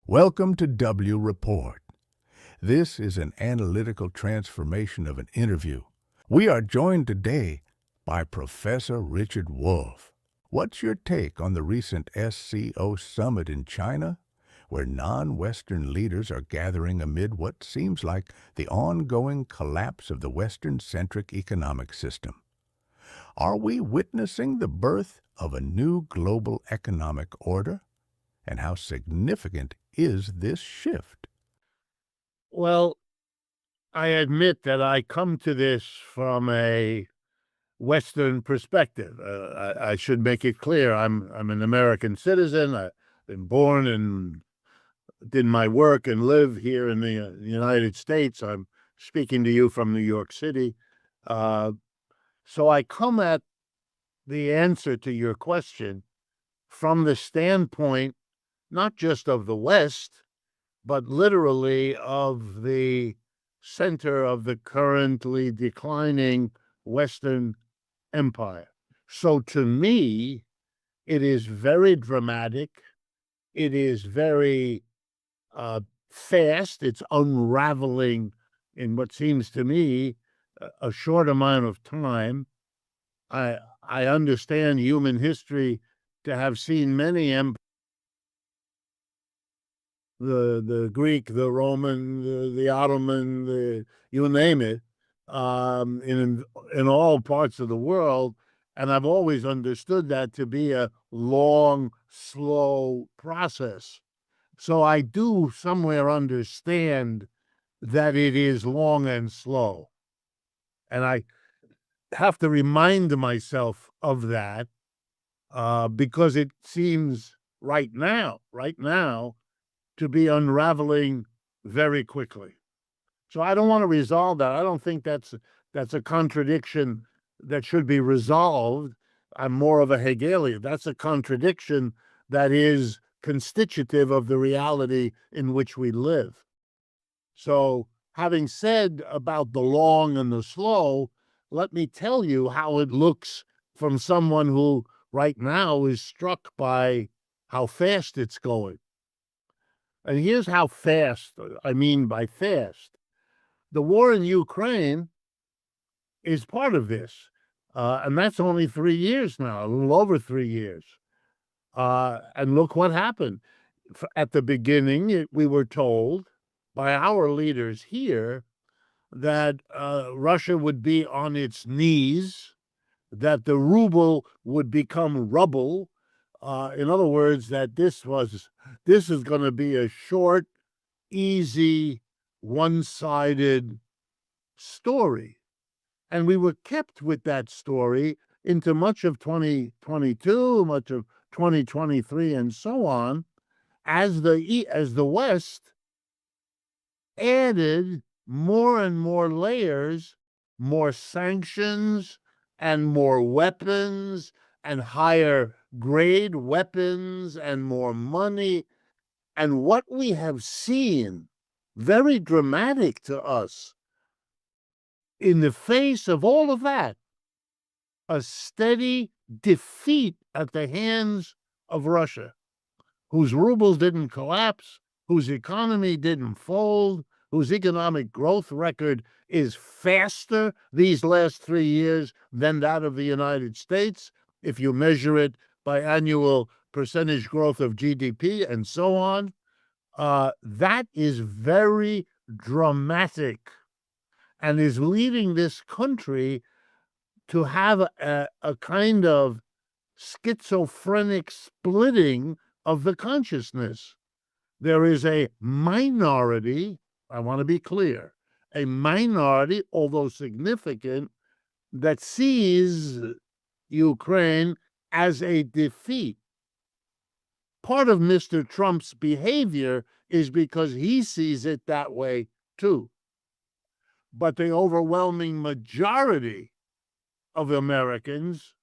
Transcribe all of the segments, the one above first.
Welcome to W Report. This is an analytical transformation of an interview. We are joined today by Professor Richard Wolff. What's your take on the recent SCO summit in China, where non-Western leaders are gathering amid what seems like the ongoing collapse of the Western-centric economic system? Are we witnessing the birth of a new global economic order? And how significant is this shift? Well, I admit that I come to this from a Western perspective. I should make it clear I'm an American citizen. I've been born and did my work and live here in the United States. I'm speaking to you from New York City. So I come at the answer to your question from the standpoint not just of the West, but literally of the center of the currently declining Western empire. So to me, it is very dramatic. It is very fast. It's unraveling in what seems to me a short amount of time. I understand human history to have seen many empires, the Greek, the Roman, the Ottoman, you name it, in all parts of the world. And I've always understood that to be a long, slow process. So I do somewhere understand that it is long and slow. And I have to remind myself of that because it seems right now, to be unraveling very quickly. So I don't want to resolve that. I don't think that's a contradiction that should be resolved. I'm more of a Hegelian. That's a contradiction that is constitutive of the reality in which we live. So having said about the long and the slow, let me tell you how it looks from someone who right now is struck by how fast it's going. And here's how fast, I mean by fast. The war in Ukraine is part of this. And that's only 3 years now, a little over 3 years. And look what happened. At the beginning, we were told by our leaders here that Russia would be on its knees, that the ruble would become rubble. In other words, that this is going to be a short, easy, one-sided story. And we were kept with that story into much of 2022, much of 2023, and so on, as the West added more and more layers, more sanctions, and more weapons, and higher grade weapons, and more money. And what we have seen, very dramatic to us, in the face of all of that, a steady defeat at the hands of Russia, whose rubles didn't collapse, whose economy didn't fold, whose economic growth record is faster these last 3 years than that of the United States, if you measure it by annual percentage growth of GDP and so on. That is very dramatic and is leading this country to have a kind of schizophrenic splitting of the consciousness. There is a minority, I want to be clear, a minority, although significant, that sees Ukraine as a defeat. Part of Mr. Trump's behavior is because he sees it that way too. But the overwhelming majority of Americans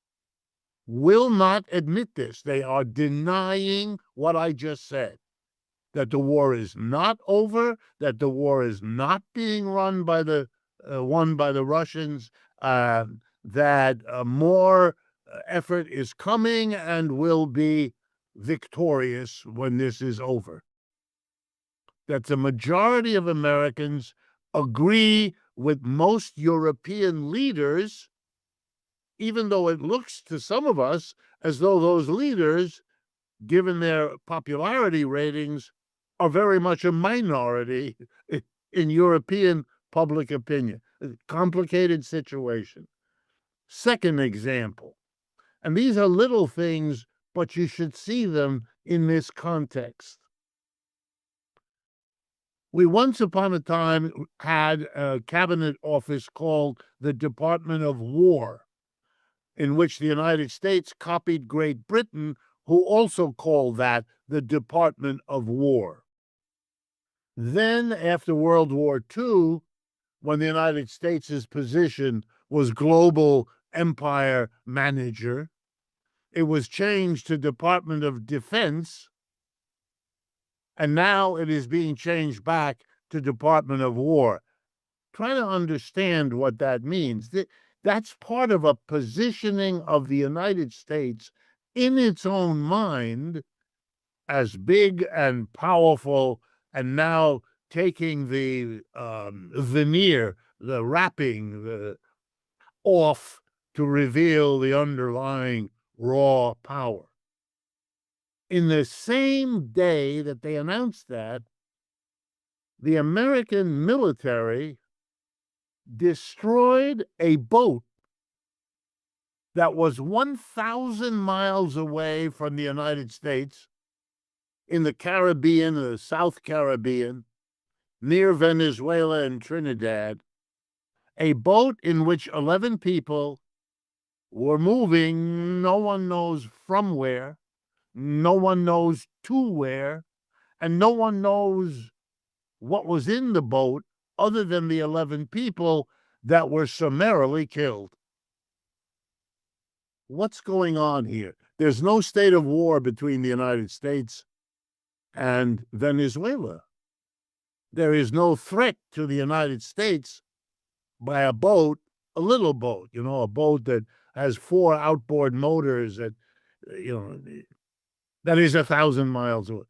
will not admit this. They are denying what I just said, that the war is not over, that the war is not being won by the Russians, that more effort is coming and will be victorious when this is over. that the majority of Americans agree with most European leaders, even though it looks to some of us as though those leaders, given their popularity ratings, are very much a minority in European public opinion. A complicated situation. Second example, and these are little things, but you should see them in this context. We once upon a time had a cabinet office called the Department of War, in which the United States copied Great Britain, who also called that the Department of War. Then, after World War II, when the United States' position was global empire manager, it was changed to Department of Defense, and now it is being changed back to Department of War. Try to understand what that means. That's part of a positioning of the United States in its own mind as big and powerful, and now taking the veneer, the wrapping off to reveal the underlying raw power. In the same day that they announced that, the American military destroyed a boat that was 1,000 miles away from the United States in the Caribbean, the South Caribbean, near Venezuela and Trinidad, a boat in which 11 people were moving, no one knows from where, no one knows to where, and no one knows what was in the boat other than the 11 people that were summarily killed. What's going on here? There's no state of war between the United States and Venezuela. There is no threat to the United States by a boat, a little boat, a boat that has 4 outboard motors that, that is 1,000 miles away.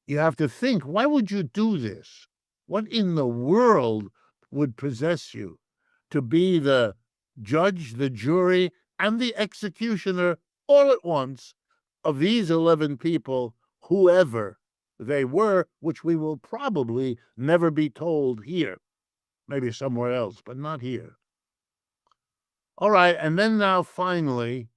You have to think, why would you do this? What in the world would possess you to be the judge, the jury, and the executioner all at once of these 11 people, whoever they were, which we will probably never be told here, maybe somewhere else, but not here. All right, and then now finally,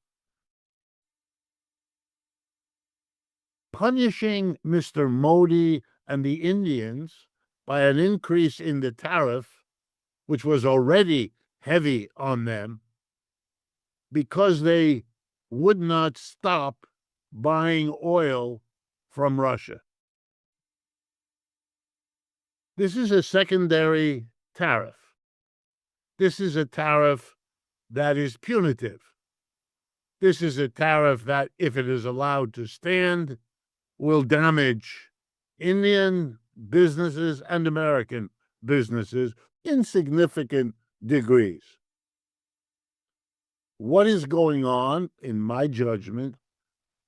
punishing Mr. Modi and the Indians by an increase in the tariff, which was already heavy on them, because they would not stop buying oil from Russia. This is a secondary tariff. This is a tariff that is punitive. This is a tariff that, if it is allowed to stand, will damage Indian businesses and American businesses in significant degrees. What is going on, in my judgment,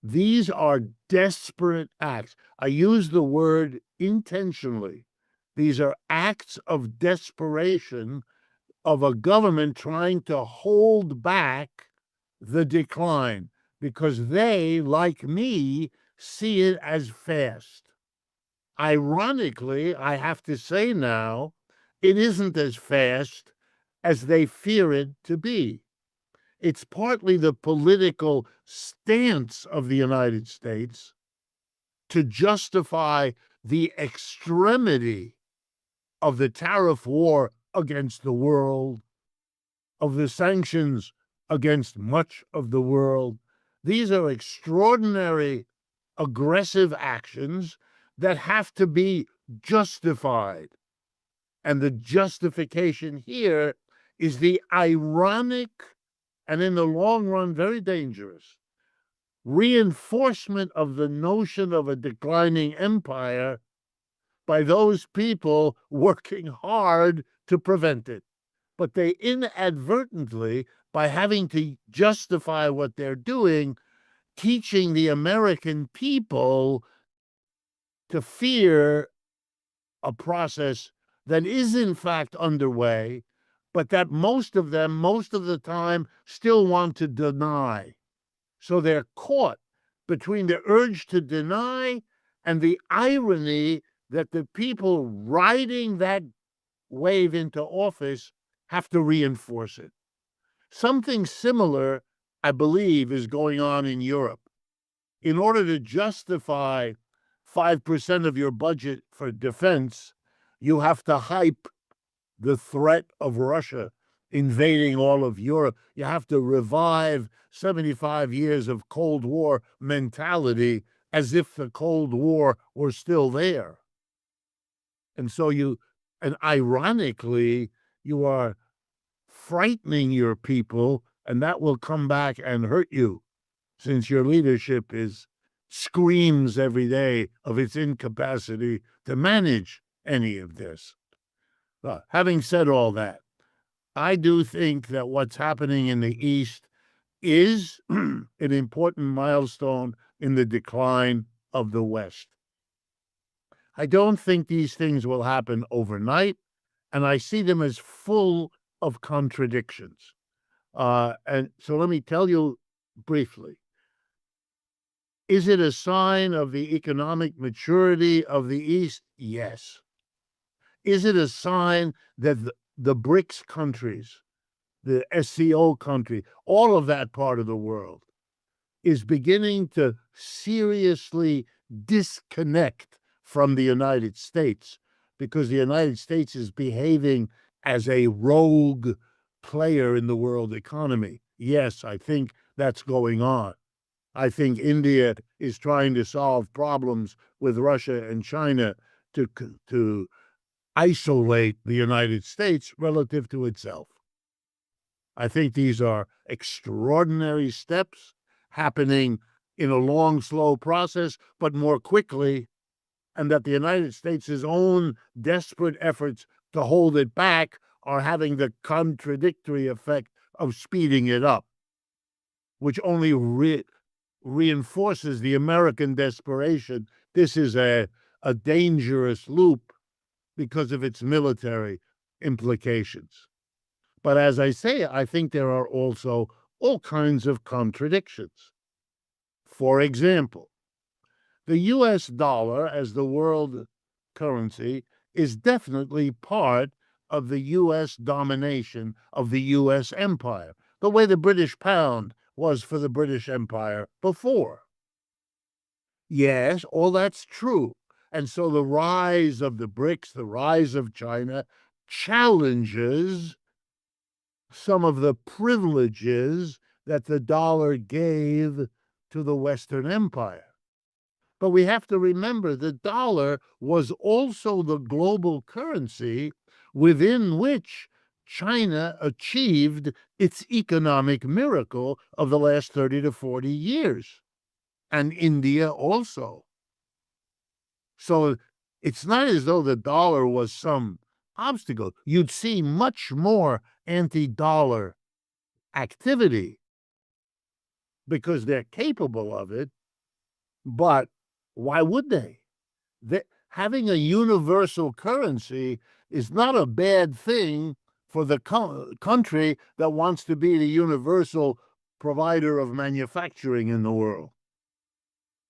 these are desperate acts. I use the word intentionally. These are acts of desperation of a government trying to hold back the decline because they, like me, see it as fast. Ironically, I have to say now, it isn't as fast as they fear it to be. It's partly the political stance of the United States to justify the extremity of the tariff war against the world, of the sanctions against much of the world. These are extraordinary, aggressive actions that have to be justified. And the justification here is the ironic and, in the long run, very dangerous reinforcement of the notion of a declining empire by those people working hard to prevent it. But they inadvertently, by having to justify what they're doing, teaching the American people to fear a process that is in fact underway, but that most of them, most of the time, still want to deny. So they're caught between the urge to deny and the irony that the people riding that wave into office have to reinforce it. Something similar, I believe, is going on in Europe. In order to justify 5% of your budget for defense, you have to hype the threat of Russia invading all of Europe. You have to revive 75 years of Cold War mentality as if the Cold War were still there. And so and ironically, you are frightening your people, and that will come back and hurt you, since your leadership screams every day of its incapacity to manage any of this. Having said all that, I do think that what's happening in the East is an important milestone in the decline of the West. I don't think these things will happen overnight, and I see them as full of contradictions. And so let me tell you briefly. Is it a sign of the economic maturity of the East? Yes. Is it a sign that the BRICS countries, the SCO country, all of that part of the world is beginning to seriously disconnect from the United States because the United States is behaving as a rogue player in the world economy? Yes, I think that's going on. I think India is trying to solve problems with Russia and China to isolate the United States relative to itself. I think these are extraordinary steps happening in a long, slow process, but more quickly, and that the United States' own desperate efforts to hold it back are having the contradictory effect of speeding it up, which only reinforces the American desperation. This is a dangerous loop because of its military implications. But as I say, I think there are also all kinds of contradictions. For example, the US dollar as the world currency is definitely part of the US domination of the US empire, the way the British pound was for the British Empire before. Yes, all that's true. And so the rise of the BRICS, the rise of China, challenges some of the privileges that the dollar gave to the Western Empire. But we have to remember the dollar was also the global currency within which China achieved its economic miracle of the last 30 to 40 years, and India also. So it's not as though the dollar was some obstacle. You'd see much more anti-dollar activity because they're capable of it, but why would they? Having a universal currency is not a bad thing for the country that wants to be the universal provider of manufacturing in the world.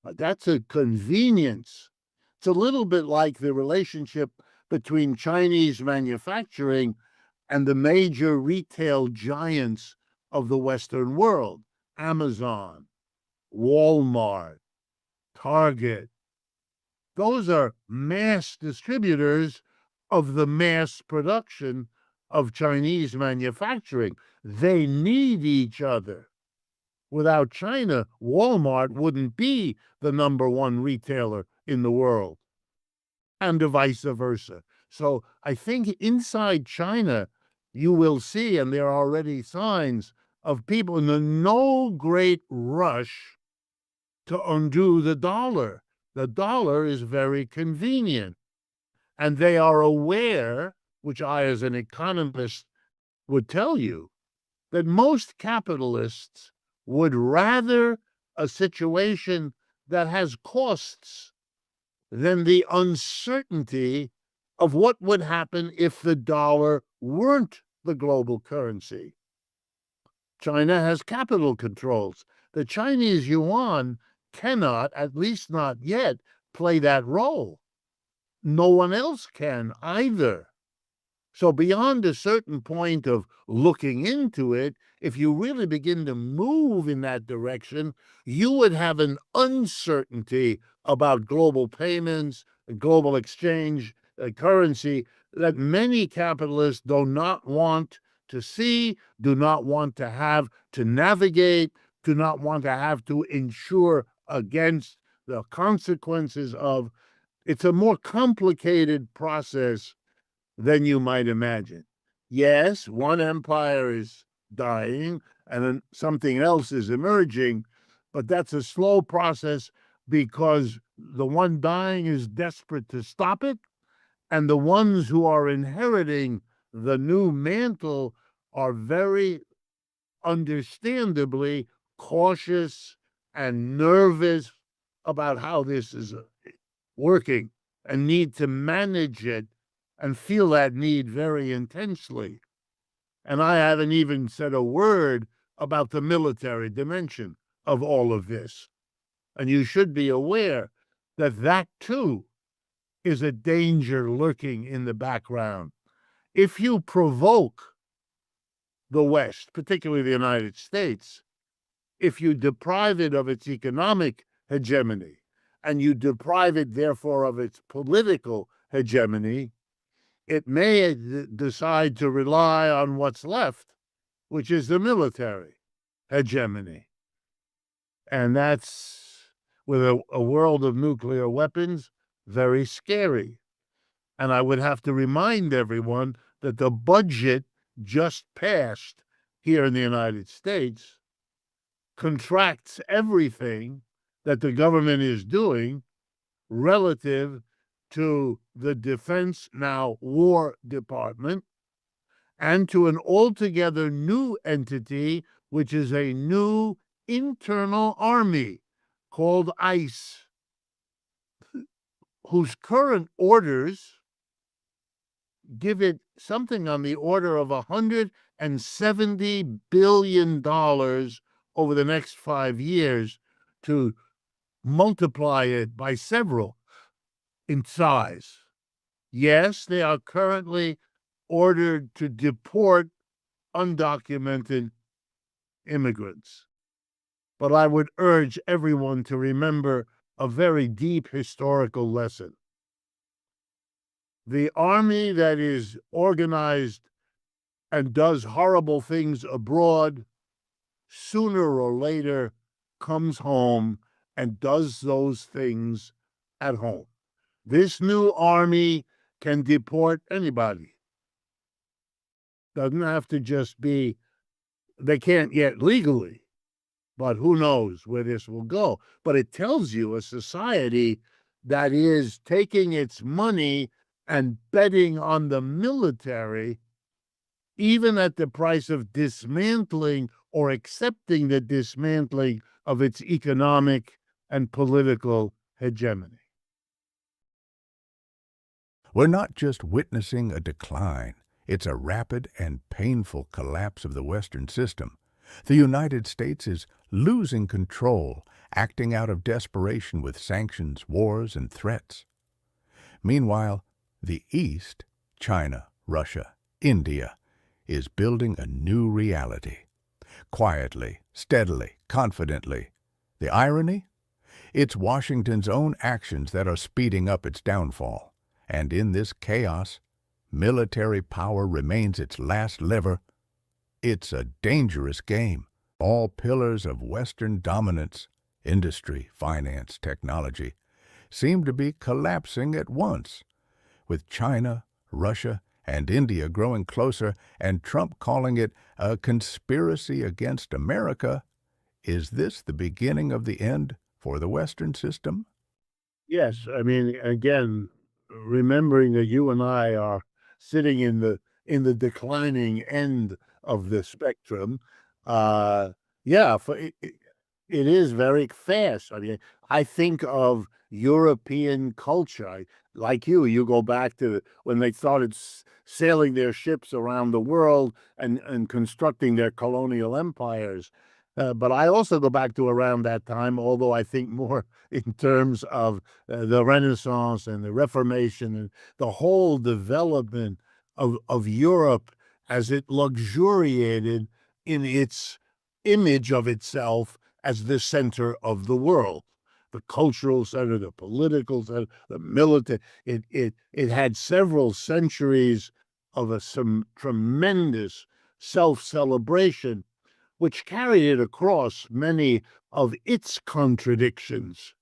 That's a convenience. It's a little bit like the relationship between Chinese manufacturing and the major retail giants of the Western world, Amazon, Walmart, Target. Those are mass distributors of the mass production of Chinese manufacturing. They need each other. Without China, Walmart wouldn't be the number one retailer in the world, and vice versa. So I think inside China, you will see, and there are already signs of people in no great rush to undo the dollar. The dollar is very convenient. And they are aware, which I, as an economist, would tell you, that most capitalists would rather a situation that has costs than the uncertainty of what would happen if the dollar weren't the global currency. China has capital controls. The Chinese yuan cannot, at least not yet, play that role. No one else can either. So, beyond a certain point of looking into it, if you really begin to move in that direction, you would have an uncertainty about global payments, global exchange, currency that many capitalists do not want to see, do not want to have to navigate, do not want to have to insure against the consequences of. It's a more complicated process than you might imagine. Yes, one empire is dying and then something else is emerging, but that's a slow process because the one dying is desperate to stop it, and the ones who are inheriting the new mantle are very understandably cautious and nervous about how this is working and need to manage it and feel that need very intensely. And I haven't even said a word about the military dimension of all of this. And you should be aware that that too is a danger lurking in the background. If you provoke the West, particularly the United States, if you deprive it of its economic hegemony, and you deprive it, therefore, of its political hegemony, it may decide to rely on what's left, which is the military hegemony. And that's, with a world of nuclear weapons, very scary. And I would have to remind everyone that the budget just passed here in the United States contracts everything that the government is doing relative to the Defense, now War Department, and to an altogether new entity, which is a new internal army called ICE, whose current orders give it something on the order of $170 billion over the next 5 years to multiply it by several in size. Yes, they are currently ordered to deport undocumented immigrants. But I would urge everyone to remember a very deep historical lesson. The army that is organized and does horrible things abroad, sooner or later comes home and does those things at home. This new army can deport anybody. Doesn't have to just be, they can't yet legally, but who knows where this will go. But it tells you a society that is taking its money and betting on the military, even at the price of dismantling or accepting the dismantling of its economic and political hegemony. We're not just witnessing a decline, it's a rapid and painful collapse of the Western system. The United States is losing control, acting out of desperation with sanctions, wars, and threats. Meanwhile, the East, China, Russia, India, is building a new reality. Quietly, steadily, confidently. The irony? It's Washington's own actions that are speeding up its downfall. And in this chaos, military power remains its last lever. It's a dangerous game. All pillars of Western dominance, industry, finance, technology, seem to be collapsing at once, with China, Russia, and India growing closer and Trump calling it a conspiracy against America. Is this the beginning of the end for the Western system? Yes, I mean, again, remembering that you and I are sitting in the declining end of the spectrum, yeah, It is very fast. I mean, I think of European culture. Like you go back to when they started sailing their ships around the world and constructing their colonial empires. But I also go back to around that time, although I think more in terms of the Renaissance and the Reformation and the whole development of Europe as it luxuriated in its image of itself as the center of the world, the cultural center, the political center, the military. It had several centuries of some tremendous self-celebration, which carried it across many of its contradictions,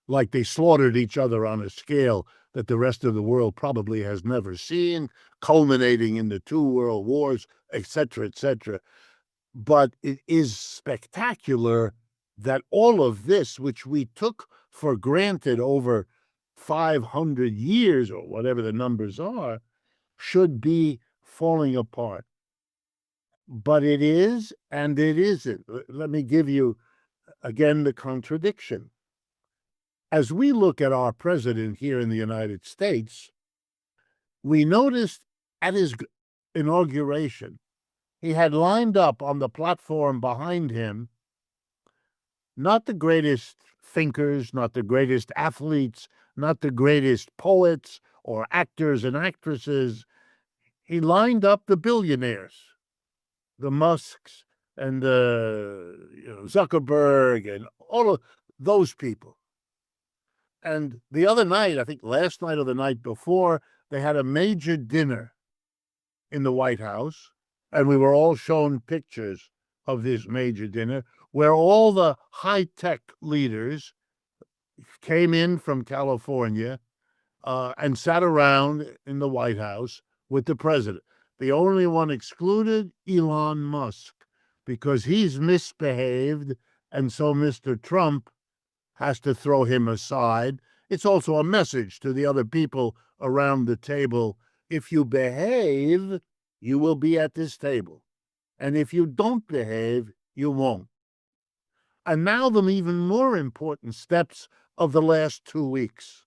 like they slaughtered each other on a scale that the rest of the world probably has never seen, culminating in the two world wars, etc., etc. But it is spectacular that all of this, which we took for granted over 500 years or whatever the numbers are, should be falling apart. But it is and it isn't. Let me give you again the contradiction. As we look at our president here in the United States, we noticed at his inauguration, he had lined up on the platform behind him not the greatest thinkers, not the greatest athletes, not the greatest poets or actors and actresses. He lined up the billionaires, the Musks and the Zuckerberg and all of those people. And the other night, I think last night or the night before, they had a major dinner in the White House, and we were all shown pictures of this major dinner where all the high-tech leaders came in from California and sat around in the White House with the president. The only one excluded, Elon Musk, because he's misbehaved, and so Mr. Trump has to throw him aside. It's also a message to the other people around the table. If you behave, you will be at this table. And if you don't behave, you won't. And now the even more important steps of the last 2 weeks.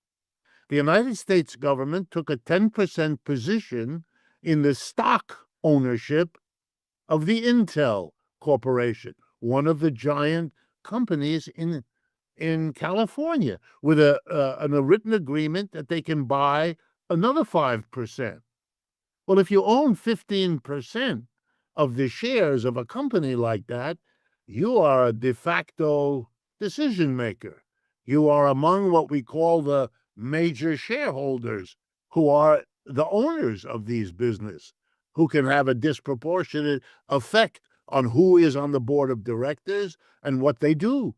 The United States government took a 10% position in the stock ownership of the Intel Corporation, one of the giant companies in California, with a written agreement that they can buy another 5%. Well, if you own 15% of the shares of a company like that, you are a de facto decision maker. You are among what we call the major shareholders, who are the owners of these businesses, who can have a disproportionate effect on who is on the board of directors and what they do.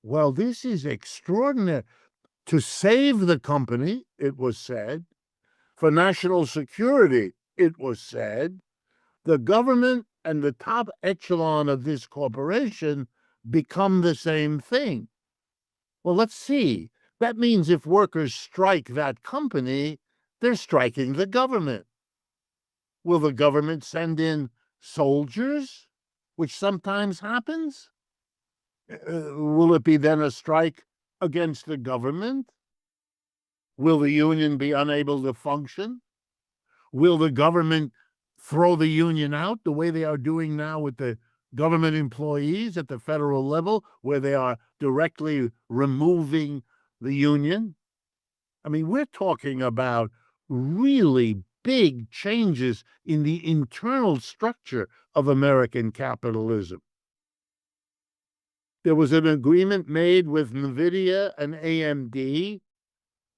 Well, this is extraordinary. To save the company, it was said, for national security, it was said, the government and the top echelon of this corporation become the same thing. Well, let's see. That means if workers strike that company, they're striking the government. Will the government send in soldiers, which sometimes happens? Will it be then a strike against the government? Will the union be unable to function? Will the government throw the union out the way they are doing now with the government employees at the federal level, where they are directly removing the union? I mean, we're talking about really big changes in the internal structure of American capitalism. There was an agreement made with NVIDIA and AMD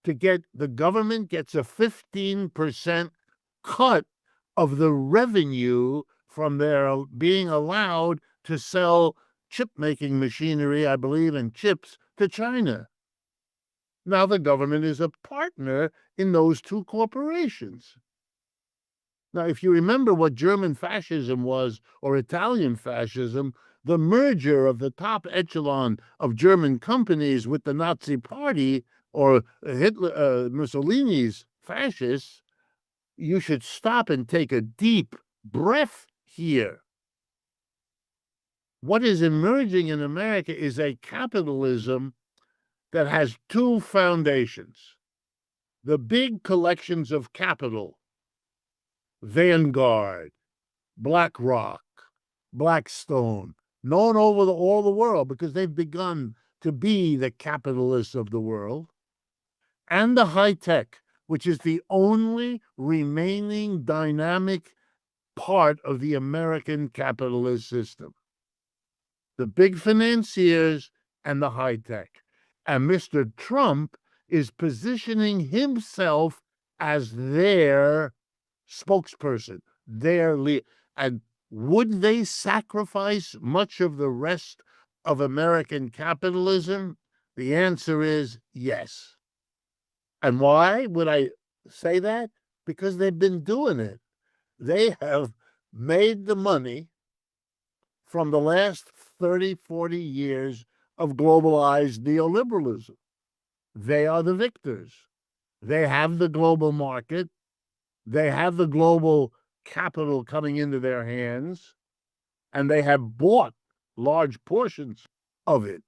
to get the government gets a 15% cut of the revenue from their being allowed to sell chip-making machinery, I believe, and chips to China. Now the government is a partner in those two corporations. Now, if you remember what German fascism was, or Italian fascism, the merger of the top echelon of German companies with the Nazi Party or Hitler, Mussolini's fascists, you should stop and take a deep breath here. what is emerging in America is a capitalism that has two foundations. The big collections of capital, Vanguard, BlackRock, Blackstone, known over all the world because they've begun to be the capitalists of the world, and the high tech, which is the only remaining dynamic part of the American capitalist system. The big financiers and the high tech. And Mr. Trump is positioning himself as their spokesperson, their lead. And would they sacrifice much of the rest of American capitalism? The answer is yes. And why would I say that? Because they've been doing it. They have made the money from the last 30, 40 years of globalized neoliberalism. They are the victors. They have the global market. They have the global capital coming into their hands, and they have bought large portions of it.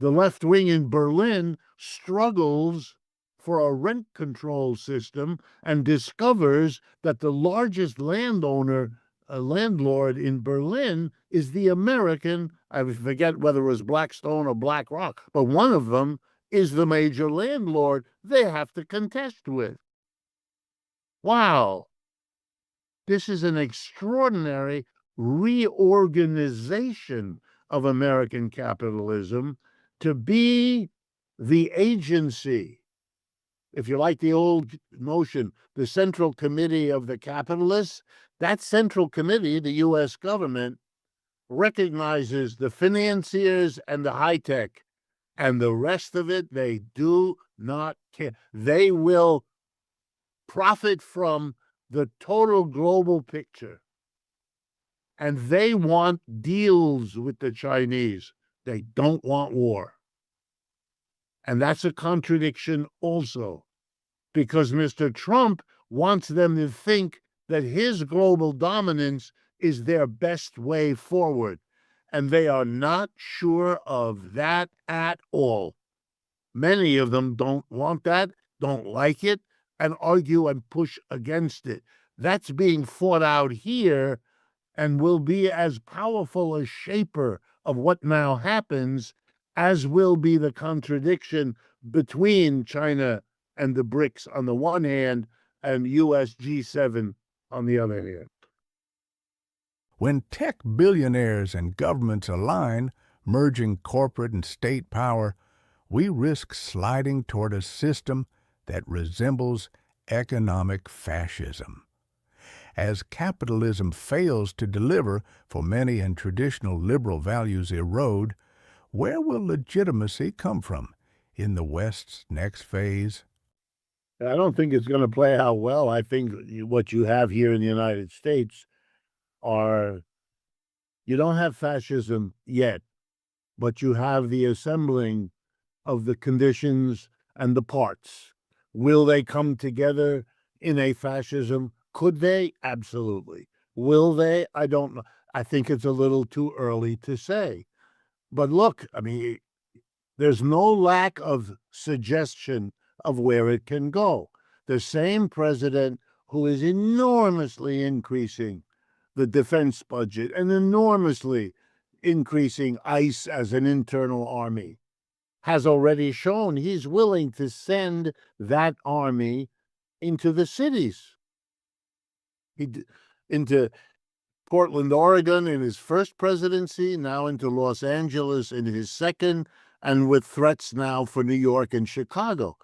The left wing in Berlin struggles for a rent control system and discovers that the largest landlord in Berlin is the American, I forget whether it was Blackstone or BlackRock, but one of them is the major landlord they have to contest with. Wow. This is an extraordinary reorganization of American capitalism to be the agency, if you like the old notion, the central committee of the capitalists. That central committee, the U.S. government, recognizes the financiers and the high tech, and the rest of it, they do not care. They will profit from the total global picture. And they want deals with the Chinese. They don't want war. And that's a contradiction also, because Mr. Trump wants them to think that his global dominance is their best way forward. And they are not sure of that at all. Many of them don't want that, don't like it, and argue and push against it. That's being fought out here and will be as powerful a shaper of what now happens as will be the contradiction between China and the BRICS on the one hand and US G7 on the other hand. When tech billionaires and governments align, merging corporate and state power, we risk sliding toward a system that resembles economic fascism. As capitalism fails to deliver for many and traditional liberal values erode, where will legitimacy come from in the West's next phase? I don't think it's going to play out well. I think what you have here in the United States are, you don't have fascism yet, but you have the assembling of the conditions and the parts. Will they come together in a fascism? Could they? Absolutely. Will they? I don't know. I think it's a little too early to say. But look, I mean, there's no lack of suggestion of where it can go. The same president who is enormously increasing the defense budget and enormously increasing ICE as an internal army has already shown he's willing to send that army into the cities. Into Portland, Oregon in his first presidency, now into Los Angeles in his second, and with threats now for New York and Chicago.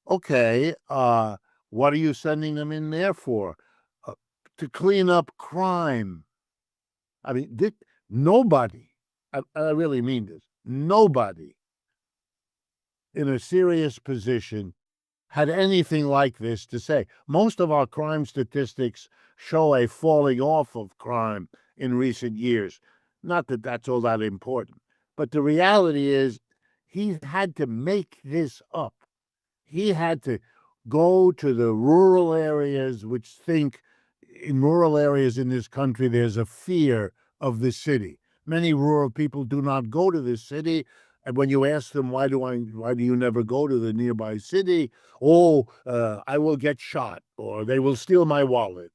Okay, what are you sending them in there for? To clean up crime. I mean, nobody, I really mean this, nobody in a serious position had anything like this to say. Most of our crime statistics show a falling off of crime in recent years. Not that that's all that important, but the reality is he had to make this up. He had to go to the rural areas, which think in rural areas in this country, there's a fear of the city. Many rural people do not go to the city. And when you ask them, why do you never go to the nearby city? Oh, I will get shot, or they will steal my wallet.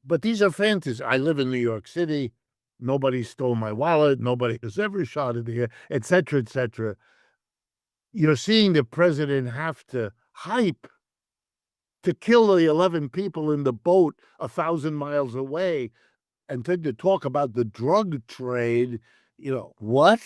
But these are fantasies. I live in New York City. Nobody stole my wallet. Nobody has ever shot in the air, et cetera, et cetera. You're seeing the president have to hype to kill the 11 people in the boat 1,000 miles away, and then to talk about the drug trade. What?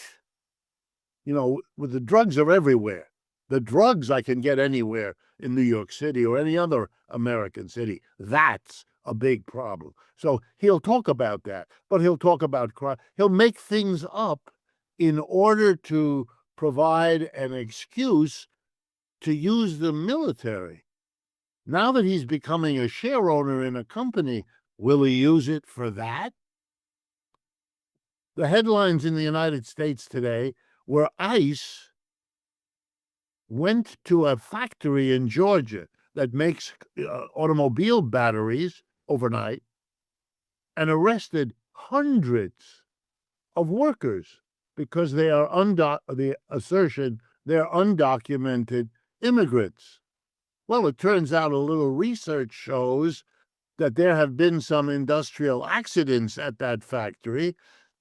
With the drugs are everywhere. The drugs I can get anywhere in New York City or any other American city. That's a big problem. So he'll talk about that, but he'll talk about crime. He'll make things up in order to provide an excuse to use the military. Now that he's becoming a share owner in a company, will he use it for that? The headlines in the United States today were ICE went to a factory in Georgia that makes automobile batteries overnight and arrested hundreds of workers because they are the assertion they're undocumented immigrants. Well, it turns out a little research shows that there have been some industrial accidents at that factory,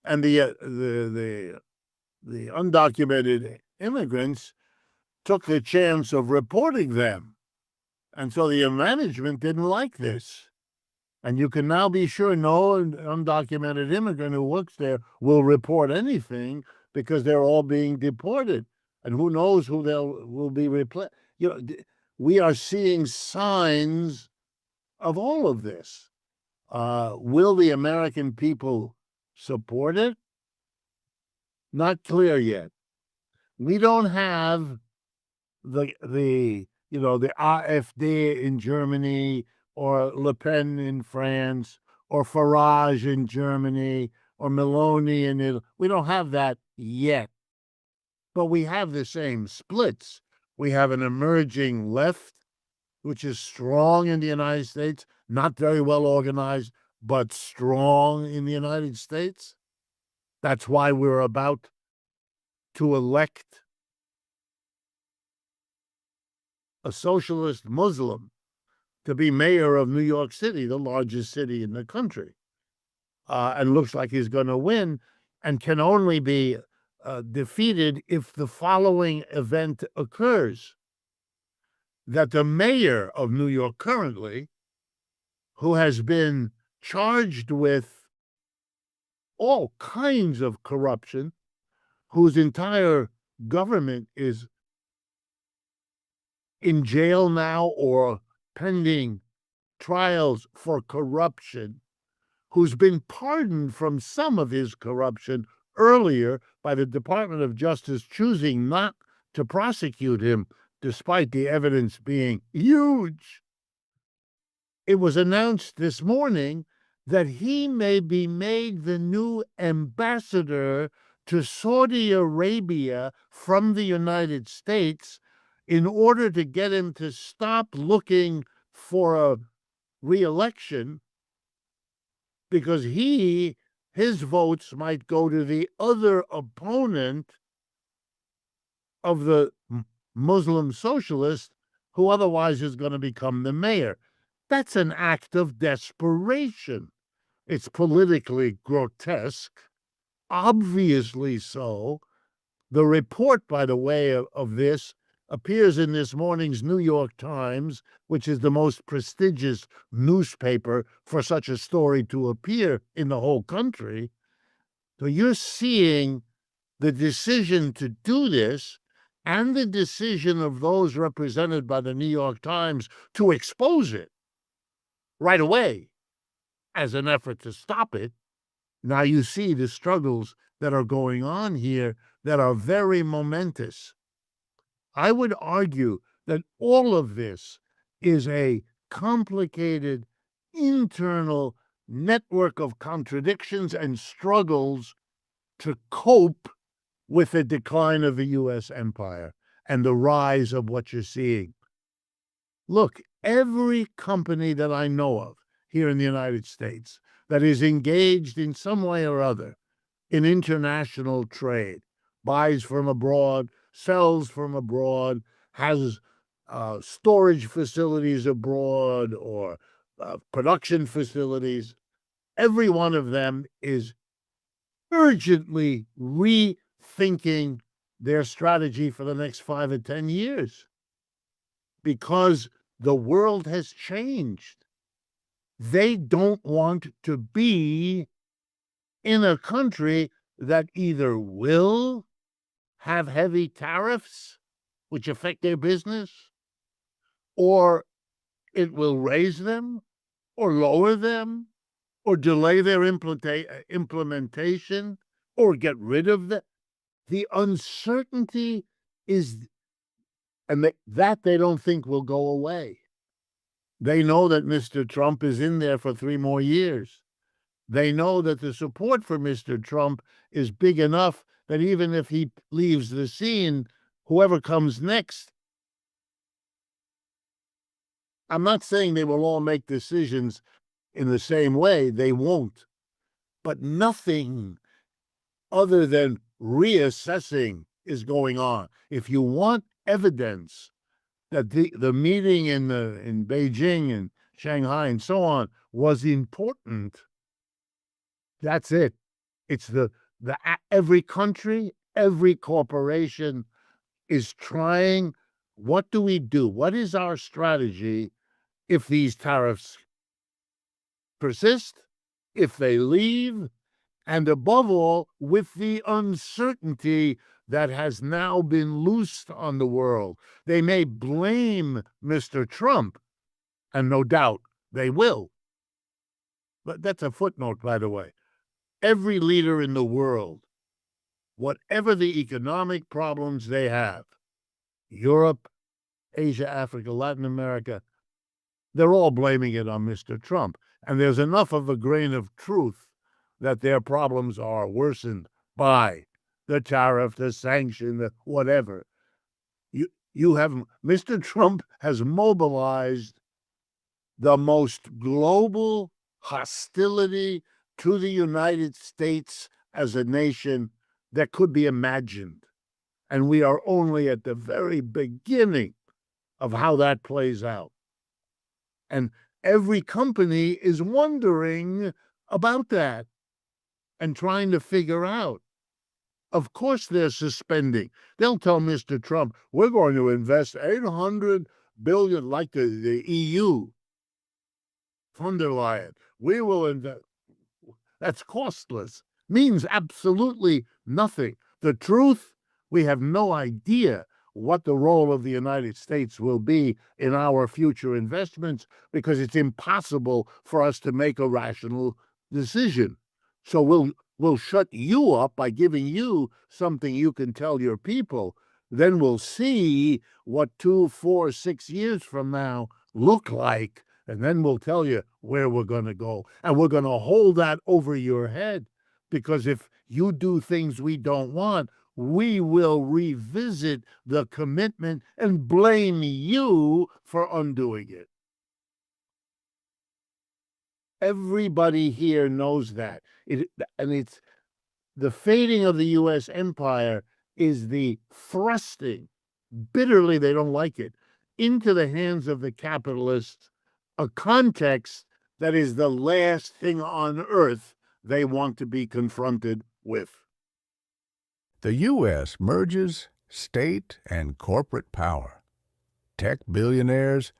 and the undocumented immigrants took the chance of reporting them. And so the management didn't like this. And you can now be sure no undocumented immigrant who works there will report anything, because they're all being deported. And who knows who will be replaced. We are seeing signs of all of this. Will the American people support it? Not clear yet. We don't have the AfD in Germany, or Le Pen in France, or Farage in Germany, or Meloni in Italy. We don't have that yet. But we have the same splits. We have an emerging left, which is strong in the United States, not very well organized, but strong in the United States. That's why we're about to elect a socialist Muslim to be mayor of New York City, the largest city in the country, and looks like he's going to win, and can only be defeated if the following event occurs: that the mayor of New York currently, who has been charged with all kinds of corruption, whose entire government is in jail now or pending trials for corruption, who's been pardoned from some of his corruption earlier by the Department of Justice choosing not to prosecute him, despite the evidence being huge. It was announced this morning that he may be made the new ambassador to Saudi Arabia from the United States, in order to get him to stop looking for a re-election, because his votes might go to the other opponent of the Muslim socialist, who otherwise is going to become the mayor. That's an act of desperation. It's politically grotesque, obviously so. The report, by the way, of this appears in this morning's New York Times, which is the most prestigious newspaper for such a story to appear in the whole country. So you're seeing the decision to do this, and the decision of those represented by the New York Times to expose it right away as an effort to stop it. Now you see the struggles that are going on here that are very momentous. I would argue that all of this is a complicated internal network of contradictions and struggles to cope with the decline of the U.S. empire and the rise of what you're seeing. Look, every company that I know of here in the United States that is engaged in some way or other in international trade, buys from abroad, sells from abroad, has storage facilities abroad or production facilities. Every one of them is urgently rethinking their strategy for the next 5 or 10 years because the world has changed. They don't want to be in a country that either will have heavy tariffs, which affect their business, or it will raise them, or lower them, or delay their implementation, or get rid of them. The uncertainty is, and that they don't think will go away. They know that Mr. Trump is in there for 3 more years. They know that the support for Mr. Trump is big enough that even if he leaves the scene, whoever comes next, I'm not saying they will all make decisions in the same way. They won't. But nothing other than reassessing is going on. If you want evidence that the meeting in Beijing and Shanghai and so on was important, that's it. It's the every country, every corporation is trying. What do we do? What is our strategy if these tariffs persist, if they leave, and above all, with the uncertainty that has now been loosed on the world? They may blame Mr. Trump, and no doubt they will. But that's a footnote, by the way. Every leader in the world, whatever the economic problems they have, Europe, Asia, Africa, Latin America, they're all blaming it on Mr. Trump. And there's enough of a grain of truth that their problems are worsened by the tariff, the sanction, the whatever. You have Mr. Trump has mobilized the most global hostility to the United States as a nation that could be imagined. And we are only at the very beginning of how that plays out. And every company is wondering about that and trying to figure out. Of course, they're suspending. They'll tell Mr. Trump, we're going to invest $800 billion, like the EU, von der Leyen. We will invest. That's costless. Means absolutely nothing. The truth, we have no idea what the role of the United States will be in our future investments because it's impossible for us to make a rational decision. So we'll shut you up by giving you something you can tell your people. Then we'll see what 2, 4, 6 years from now look like, and then we'll tell you where we're going to go. And we're going to hold that over your head, because if you do things we don't want, we will revisit the commitment and blame you for undoing it. Everybody here knows that. And it's the fading of the U.S. empire is the thrusting, bitterly they don't like it, into the hands of the capitalists, a context that is the last thing on earth they want to be confronted with. The U.S. merges state and corporate power. Tech billionaires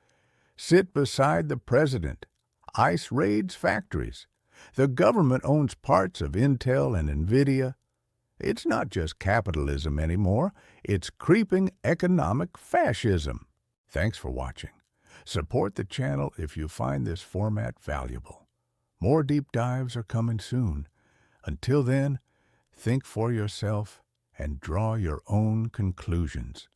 sit beside the president. ICE raids factories. The government owns parts of Intel and NVIDIA. It's not just capitalism anymore. It's creeping economic fascism. Thanks for watching. Support the channel if you find this format valuable. More deep dives are coming soon. Until then, think for yourself and draw your own conclusions.